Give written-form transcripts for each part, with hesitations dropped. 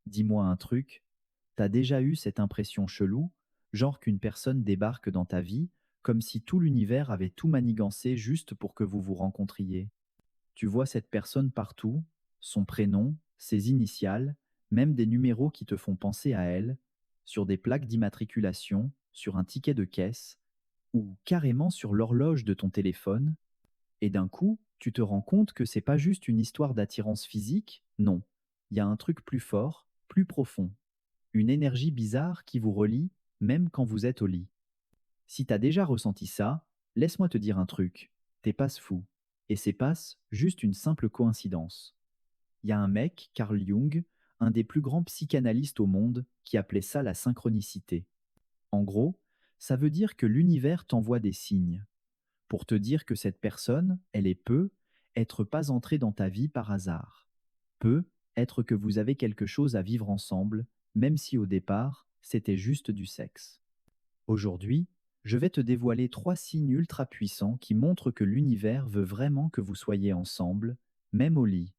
Dis-moi un truc, t'as déjà eu cette impression chelou, genre qu'une personne débarque dans ta vie, comme si tout l'univers avait tout manigancé juste pour que vous vous rencontriez? Tu vois cette personne partout, son prénom, ses initiales, même des numéros qui te font penser à elle, sur des plaques d'immatriculation, sur un ticket de caisse, ou carrément sur l'horloge de ton téléphone, et d'un coup, tu te rends compte que c'est pas juste une histoire d'attirance physique, non. Il y a un truc plus fort, plus profond. Une énergie bizarre qui vous relie, même quand vous êtes au lit. Si t'as déjà ressenti ça, laisse-moi te dire un truc. T'es pas fou. Et c'est pas juste une simple coïncidence. Il y a un mec, Carl Jung, un des plus grands psychanalystes au monde, qui appelait ça la synchronicité. En gros, ça veut dire que l'univers t'envoie des signes pour te dire que cette personne, elle est peut être pas entrée dans ta vie par hasard. Peut être que vous avez quelque chose à vivre ensemble, même si au départ, c'était juste du sexe. Aujourd'hui, je vais te dévoiler 3 signes ultra puissants qui montrent que l'univers veut vraiment que vous soyez ensemble, même au lit.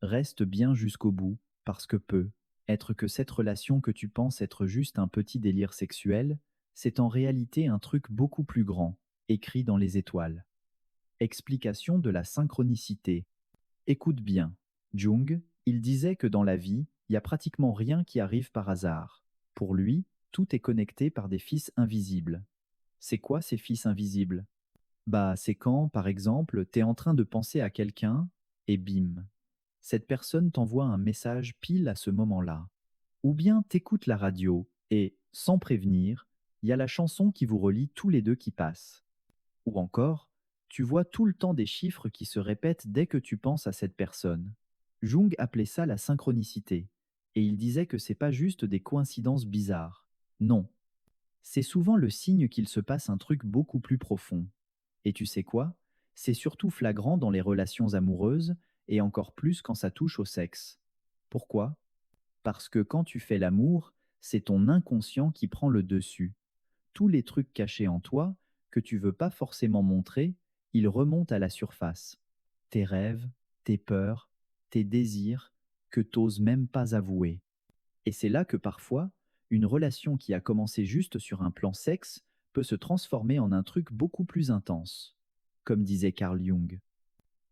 Reste bien jusqu'au bout, parce que peut être que cette relation que tu penses être juste un petit délire sexuel, c'est en réalité un truc beaucoup plus grand, écrit dans les étoiles. Explication de la synchronicité. Écoute bien. Jung, il disait que dans la vie, il y a pratiquement rien qui arrive par hasard. Pour lui, tout est connecté par des fils invisibles. C'est quoi ces fils invisibles? Bah, c'est quand, par exemple, t'es en train de penser à quelqu'un, et bim, cette personne t'envoie un message pile à ce moment-là. Ou bien t'écoutes la radio, et, sans prévenir, il y a la chanson qui vous relie tous les deux qui passe. Ou encore, tu vois tout le temps des chiffres qui se répètent dès que tu penses à cette personne. Jung appelait ça la synchronicité, et il disait que c'est pas juste des coïncidences bizarres. Non, c'est souvent le signe qu'il se passe un truc beaucoup plus profond. Et tu sais quoi? C'est surtout flagrant dans les relations amoureuses, et encore plus quand ça touche au sexe. Pourquoi? Parce que quand tu fais l'amour, c'est ton inconscient qui prend le dessus. Tous les trucs cachés en toi, que tu veux pas forcément montrer, ils remontent à la surface. Tes rêves, tes peurs, tes désirs, que t'oses même pas avouer. Et c'est là que parfois, une relation qui a commencé juste sur un plan sexe peut se transformer en un truc beaucoup plus intense. Comme disait Carl Jung,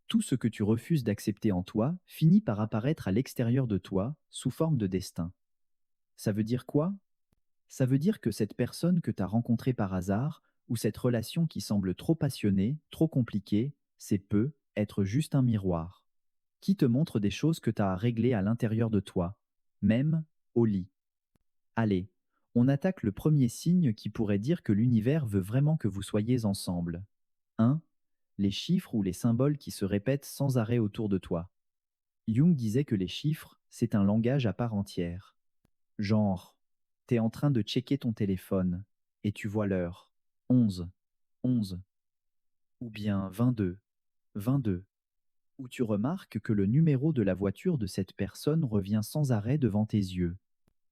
tout ce que tu refuses d'accepter en toi finit par apparaître à l'extérieur de toi sous forme de destin. Ça veut dire quoi? Ça veut dire que cette personne que tu as rencontrée par hasard, ou cette relation qui semble trop passionnée, trop compliquée, c'est peut être juste un miroir, qui te montre des choses que tu as à régler à l'intérieur de toi, même au lit. Allez, on attaque le premier signe qui pourrait dire que l'univers veut vraiment que vous soyez ensemble. 1. Les chiffres ou les symboles qui se répètent sans arrêt autour de toi. Jung disait que les chiffres, c'est un langage à part entière. Genre, t'es en train de checker ton téléphone et tu vois l'heure. 11, 11. Ou bien 22, 22. Ou tu remarques que le numéro de la voiture de cette personne revient sans arrêt devant tes yeux.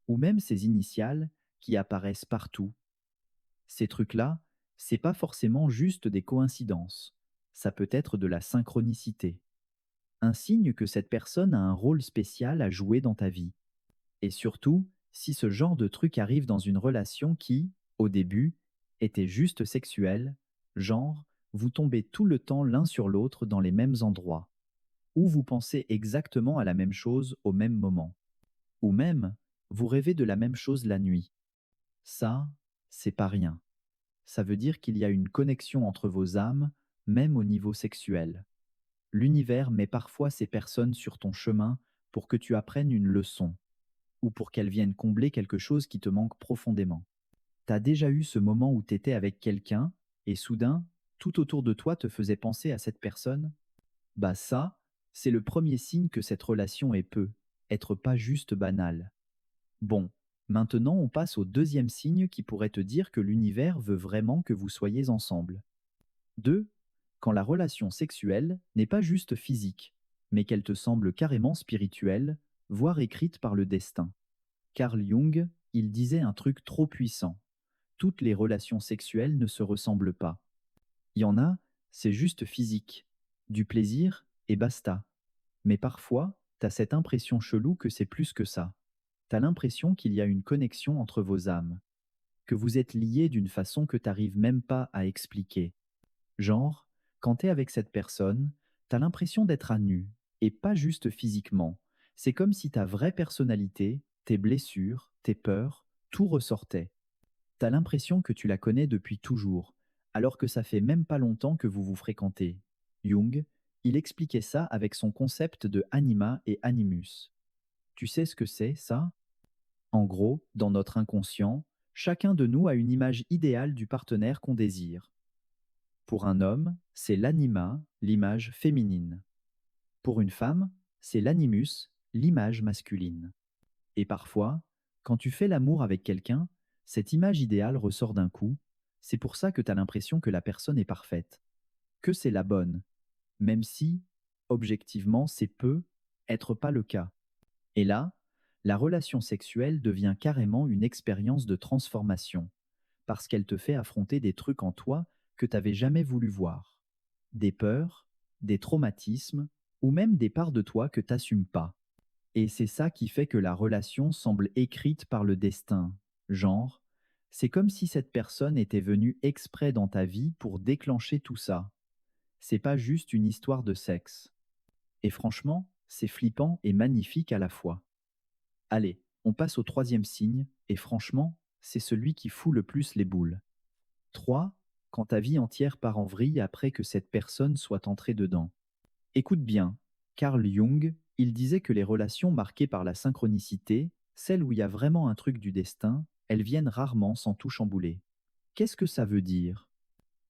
Ou même ses initiales qui apparaissent partout. Ces trucs-là, c'est pas forcément juste des coïncidences. Ça peut être de la synchronicité. Un signe que cette personne a un rôle spécial à jouer dans ta vie. Et surtout, si ce genre de truc arrive dans une relation qui, au début, était juste sexuelle, genre, vous tombez tout le temps l'un sur l'autre dans les mêmes endroits, ou vous pensez exactement à la même chose au même moment, ou même, vous rêvez de la même chose la nuit. Ça, c'est pas rien. Ça veut dire qu'il y a une connexion entre vos âmes, même au niveau sexuel. L'univers met parfois ces personnes sur ton chemin pour que tu apprennes une leçon, ou pour qu'elles viennent combler quelque chose qui te manque profondément. T'as déjà eu ce moment où t'étais avec quelqu'un, et soudain, tout autour de toi te faisait penser à cette personne? Bah ça, c'est le premier signe que cette relation est peu, être pas juste banale. Bon, maintenant on passe au deuxième signe qui pourrait te dire que l'univers veut vraiment que vous soyez ensemble. 2. Quand la relation sexuelle n'est pas juste physique, mais qu'elle te semble carrément spirituelle, voire écrite par le destin. Carl Jung, il disait un truc trop puissant. Toutes les relations sexuelles ne se ressemblent pas. Il y en a, c'est juste physique, du plaisir et basta. Mais parfois, t'as cette impression chelou que c'est plus que ça. T'as l'impression qu'il y a une connexion entre vos âmes, que vous êtes liés d'une façon que t'arrives même pas à expliquer. Genre, quand t'es avec cette personne, t'as l'impression d'être à nu, et pas juste physiquement. C'est comme si ta vraie personnalité, tes blessures, tes peurs, tout ressortait. T'as l'impression que tu la connais depuis toujours, alors que ça fait même pas longtemps que vous vous fréquentez. Jung, il expliquait ça avec son concept de anima et animus. Tu sais ce que c'est, ça? En gros, dans notre inconscient, chacun de nous a une image idéale du partenaire qu'on désire. Pour un homme, c'est l'anima, l'image féminine. Pour une femme, c'est l'animus, l'image masculine. Et parfois, quand tu fais l'amour avec quelqu'un, cette image idéale ressort d'un coup. C'est pour ça que tu as l'impression que la personne est parfaite, que c'est la bonne, même si, objectivement, c'est peu être pas le cas. Et là, la relation sexuelle devient carrément une expérience de transformation, parce qu'elle te fait affronter des trucs en toi que tu n'avais jamais voulu voir. Des peurs, des traumatismes, ou même des parts de toi que tu n'assumes pas. Et c'est ça qui fait que la relation semble écrite par le destin. Genre, c'est comme si cette personne était venue exprès dans ta vie pour déclencher tout ça. C'est pas juste une histoire de sexe. Et franchement, c'est flippant et magnifique à la fois. Allez, on passe au troisième signe, et franchement, c'est celui qui fout le plus les boules. 3. Quand ta vie entière part en vrille après que cette personne soit entrée dedans. Écoute bien, Carl Jung, il disait que les relations marquées par la synchronicité, celles où il y a vraiment un truc du destin, elles viennent rarement sans tout chambouler. Qu'est-ce que ça veut dire?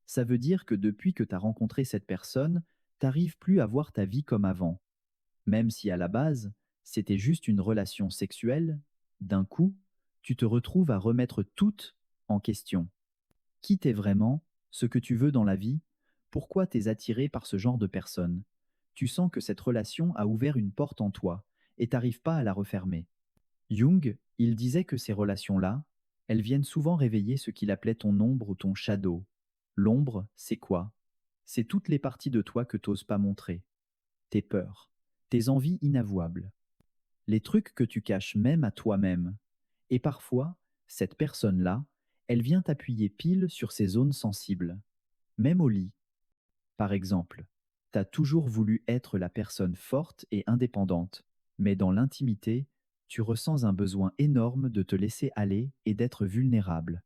Ça veut dire que depuis que tu as rencontré cette personne, t'arrives plus à voir ta vie comme avant. Même si à la base, c'était juste une relation sexuelle, d'un coup, tu te retrouves à remettre tout en question. Qui t'es vraiment, ce que tu veux dans la vie, pourquoi t'es attiré par ce genre de personne. Tu sens que cette relation a ouvert une porte en toi et t'arrives pas à la refermer. Jung, il disait que ces relations-là, elles viennent souvent réveiller ce qu'il appelait ton ombre ou ton shadow. L'ombre, c'est quoi? C'est toutes les parties de toi que t'oses pas montrer. Tes peurs, tes envies inavouables, les trucs que tu caches même à toi-même. Et parfois, cette personne-là, elle vient t'appuyer pile sur ces zones sensibles. Même au lit. Par exemple, t'as toujours voulu être la personne forte et indépendante, mais dans l'intimité, tu ressens un besoin énorme de te laisser aller et d'être vulnérable.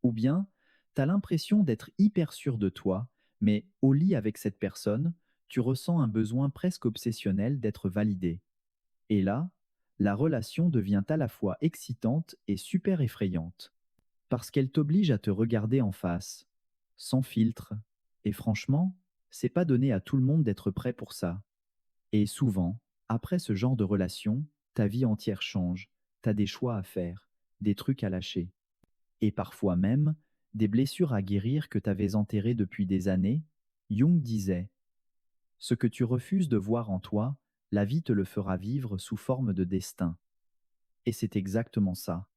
Ou bien, t'as l'impression d'être hyper sûr de toi, mais au lit avec cette personne, tu ressens un besoin presque obsessionnel d'être validé. Et là, la relation devient à la fois excitante et super effrayante, parce qu'elle t'oblige à te regarder en face, sans filtre. Et franchement, c'est pas donné à tout le monde d'être prêt pour ça. Et souvent, après ce genre de relation, ta vie entière change, t'as des choix à faire, des trucs à lâcher, et parfois même des blessures à guérir que t'avais enterrées depuis des années. Jung disait: ce que tu refuses de voir en toi, la vie te le fera vivre sous forme de destin. Et c'est exactement ça.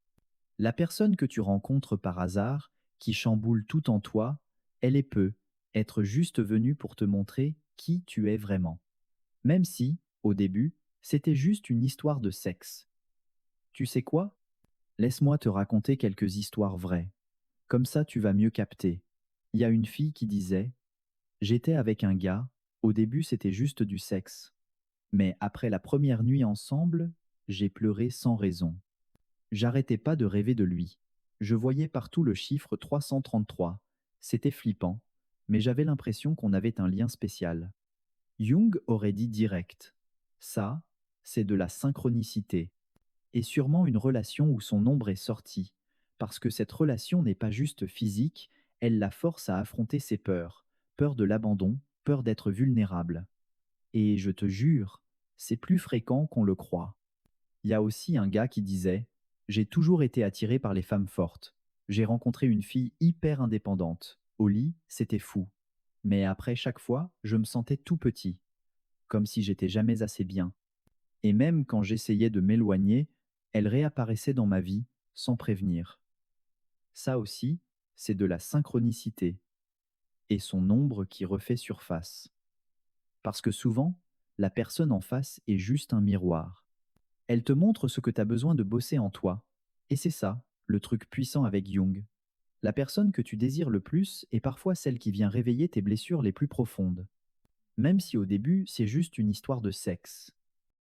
La personne que tu rencontres par hasard, qui chamboule tout en toi, elle est peu être juste venue pour te montrer qui tu es vraiment. Même si, au début, c'était juste une histoire de sexe. Tu sais quoi? Laisse-moi te raconter quelques histoires vraies. Comme ça, tu vas mieux capter. Il y a une fille qui disait: j'étais avec un gars, au début c'était juste du sexe. Mais après la première nuit ensemble, j'ai pleuré sans raison. J'arrêtais pas de rêver de lui. Je voyais partout le chiffre 333. C'était flippant, mais j'avais l'impression qu'on avait un lien spécial. Jung aurait dit direct: ça, c'est de la synchronicité, et sûrement une relation où son ombre est sortie, parce que cette relation n'est pas juste physique, elle la force à affronter ses peurs, peur de l'abandon, peur d'être vulnérable. Et je te jure, c'est plus fréquent qu'on le croit. Il y a aussi un gars qui disait: j'ai toujours été attiré par les femmes fortes. J'ai rencontré une fille hyper indépendante. Au lit, c'était fou. Mais après chaque fois, je me sentais tout petit, comme si j'étais jamais assez bien. Et même quand j'essayais de m'éloigner, elle réapparaissait dans ma vie, sans prévenir. Ça aussi, c'est de la synchronicité, et son ombre qui refait surface. Parce que souvent, la personne en face est juste un miroir. Elle te montre ce que tu as besoin de bosser en toi. Et c'est ça, le truc puissant avec Jung. La personne que tu désires le plus est parfois celle qui vient réveiller tes blessures les plus profondes. Même si au début, c'est juste une histoire de sexe.